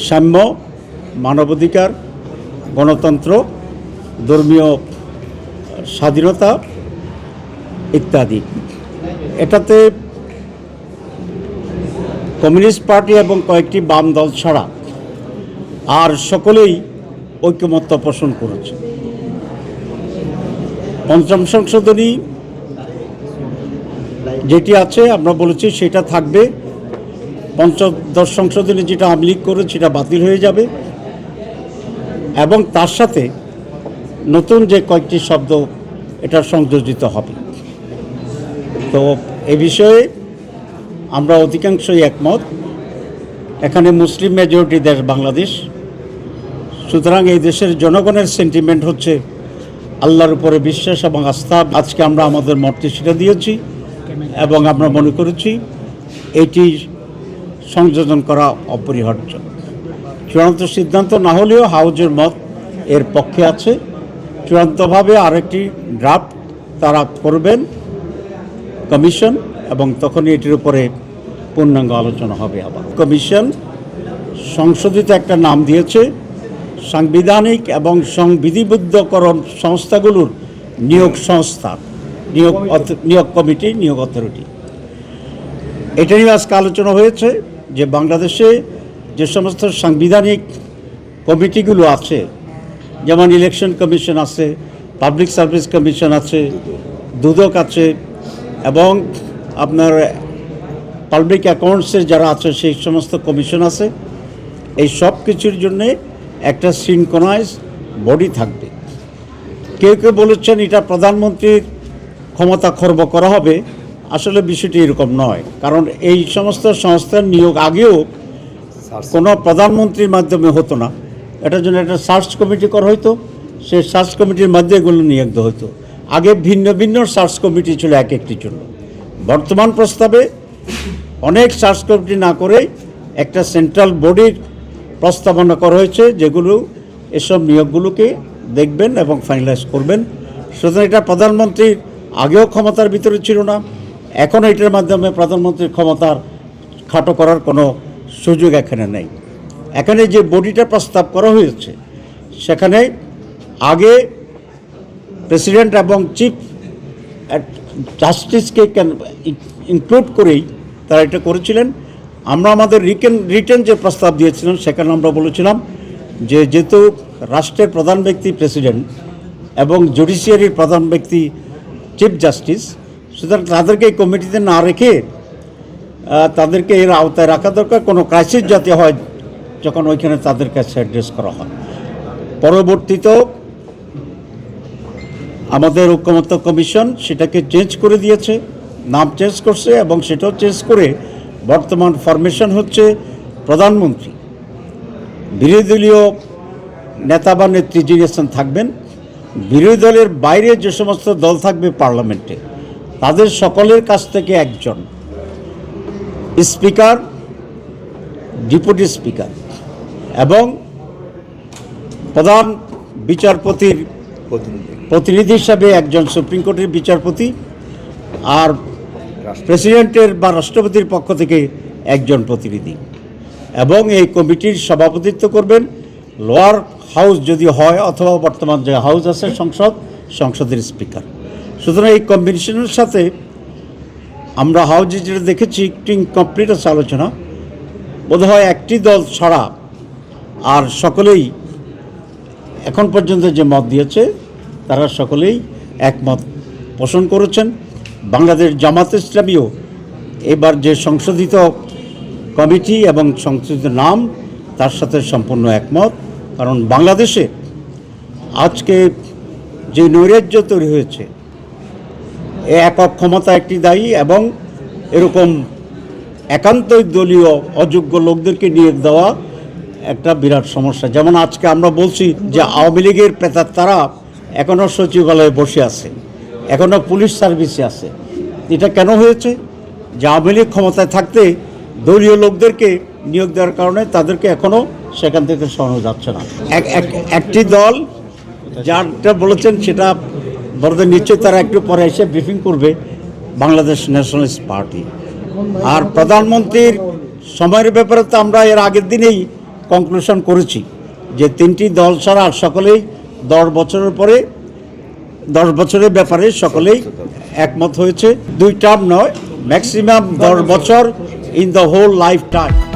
সাম্য, মানবাধিকার, গণতন্ত্র, ধর্মীয় স্বাধীনতা ইত্যাদি। এটাতে কমিউনিস্ট পার্টি এবং কয়েকটি বাম দল ছাড়া আর সকলেই ঐকমত্য পোষণ করেছে। পঞ্চম সংশোধনী যেটি আছে আমরা বলেছি সেটা থাকবে। পঞ্চদশ সংশোধনী যেটা আওয়ামী লীগ করে সেটা বাতিল হয়ে যাবে এবং তার সাথে নতুন যে কয়েকটি শব্দ এটা সংযোজিত হবে। তো এ বিষয়ে আমরা অধিকাংশই একমত। এখানে মুসলিম মেজরিটি দেশ বাংলাদেশ, সুতরাং এই দেশের জনগণের সেন্টিমেন্ট হচ্ছে আল্লাহর উপরে বিশ্বাস এবং আস্থা। আজকে আমরা আমাদের মতটি সেটা দিয়েছি এবং আমরা মনে করেছি এটি সংযোজন করা অপরিহার্য। চূড়ান্ত সিদ্ধান্ত না হলেও হাউজের মত এর পক্ষে আছে। চূড়ান্তভাবে আরেকটি ড্রাফট তারা করবেন কমিশন এবং তখনই এটির উপরে পূর্ণাঙ্গ আলোচনা হবে। আবার কমিশন সংশোধিত একটা নাম দিয়েছে সাংবিধানিক এবং সংবিধিবদ্ধকরণ সংস্থাগুলোর নিয়োগ সংস্থা, নিয়োগ কমিটি, নিয়োগ অথরিটি। এটা নিয়ে আজকে আলোচনা হয়েছে যে বাংলাদেশে যে সমস্ত সাংবিধানিক কমিটিগুলো আছে, যেমন ইলেকশন কমিশন আছে, পাবলিক সার্ভিস কমিশন আছে, দুদক আছে এবং আপনার পাবলিক অ্যাকাউন্টসের যারা আছে সেই সমস্ত কমিশন আছে। এই সব কিছুর জন্যে একটা সিনক্রোনাইজ বডি থাকবে। কেউ কেউ বলেছেন এটা প্রধানমন্ত্রীর ক্ষমতা খর্ব করা হবে। আসলে বিষয়টি এরকম নয়, কারণ এই সমস্ত সংস্থার নিয়োগ আগেও কোনো প্রধানমন্ত্রীর মাধ্যমে হতো না। এটার জন্য একটা সার্চ কমিটি করা হতো, সেই সার্চ কমিটির মধ্যে এগুলো নিয়োগ দেওয়া হতো। আগে ভিন্ন ভিন্ন সার্চ কমিটি ছিল এক একটির জন্য। বর্তমান প্রস্তাবে অনেক সার্চ কমিটি না করে একটা সেন্ট্রাল বডির প্রস্তাবনা করা হয়েছে, যেগুলো এসব নিয়োগগুলোকে দেখবেন এবং ফাইনালাইজ করবেন। সুতরাং এটা প্রধানমন্ত্রীর আগেও ক্ষমতার ভিতরে ছিল না, এখন এটার মাধ্যমে প্রধানমন্ত্রীর ক্ষমতার খাটো করার কোনো সুযোগ এখানে নেই। এখানে যে বডিটা প্রস্তাব করা হয়েছে সেখানে আগে প্রেসিডেন্ট এবং চিফ জাস্টিসকে ইনক্লুড করেই তারা এটা করেছিলেন। আমরা আমাদের রিটেন যে প্রস্তাব দিয়েছিলাম সেখানে আমরা বলেছিলাম যে যেহেতু রাষ্ট্রের প্রধান ব্যক্তি প্রেসিডেন্ট এবং জুডিশিয়ারির প্রধান ব্যক্তি চিফ জাস্টিস, সুতরাং তাদেরকে এই কমিটিতে না রেখে তাদেরকে এর আওতায় রাখা দরকার। কোনো ক্রাইসিস যাতে হয় যখন ওইখানে তাদের কাছে অ্যাড্রেস করা হয়। পরবর্তীতেও আমাদের ঐকমত্য কমিশন সেটাকে চেঞ্জ করে দিয়েছে, নাম চেঞ্জ করছে এবং সেটাও চেঞ্জ করে বর্তমান ফরমেশন হচ্ছে প্রধানমন্ত্রী, বিরোধী দলীয় নেতা বা নেত্রী যিনি থাকবেন, বিরোধী দলের বাইরে যে সমস্ত দল থাকবে পার্লামেন্টে তাদের সকলের কাছ থেকে একজন স্পিকার, ডেপুটি স্পিকার এবং প্রধান বিচারপতির প্রতিনিধি হিসাবে একজন সুপ্রিম কোর্টের বিচারপতি, আর প্রেসিডেন্টের বা রাষ্ট্রপতির পক্ষ থেকে একজন প্রতিনিধি, এবং এই কমিটির সভাপতিত্ব করবেন লোয়ার হাউস যদি হয় অথবা বর্তমান যে হাউস আছে সংসদের স্পিকার। সুতরাং এই কম্বিনেশনের সাথে আমরা হাউজে যেটা দেখেছি একটু ইনকমপ্লিট আছে আলোচনা, বোধহয় একটি দল ছাড়া আর সকলেই এখন পর্যন্ত যে মত দিয়েছে তারা সকলেই একমত পোষণ করেছেন। বাংলাদেশ জামাত ইসলামীও এবার যে সংশোধিত কমিটি এবং সংশোধিত নাম তার সাথে সম্পূর্ণ একমত। কারণ বাংলাদেশে আজকে যে নৈরাজ্য তৈরি হয়েছে এ একক ক্ষমতা একটি দায়ী এবং এরকম একান্তই দলীয় অযোগ্য লোকদেরকে নিয়োগ দেওয়া একটা বিরাট সমস্যা। যেমন আজকে আমরা বলছি যে আওয়ামী লীগের প্রেতাত্মারা এখনও সচিবালয়ে বসে আছে, এখনও পুলিশ সার্ভিসে আছে। এটা কেন হয়েছে? যে আওয়ামী লীগ ক্ষমতায় থাকতে দলীয় লোকদেরকে নিয়োগ দেওয়ার কারণে তাদেরকে এখনও সেখান থেকে সরানো যাচ্ছে না। একটি দল যারটা বলেছেন সেটা বড়দের নিশ্চয়ই তারা একটু পরে এসে ব্রিফিং করবে, বাংলাদেশ ন্যাশনালিস্ট পার্টি। আর প্রধানমন্ত্রীর সময়ের ব্যাপারে তো আমরা এর আগের দিনেই কনক্লুশন করেছি যে 3টি দল ছাড়া আর সকলেই 10 বছরের পরে 10 বছরের ব্যাপারে সকলেই একমত হয়েছে। 2 টার্ম নয়, ম্যাক্সিমাম 10 বছর in the whole life time.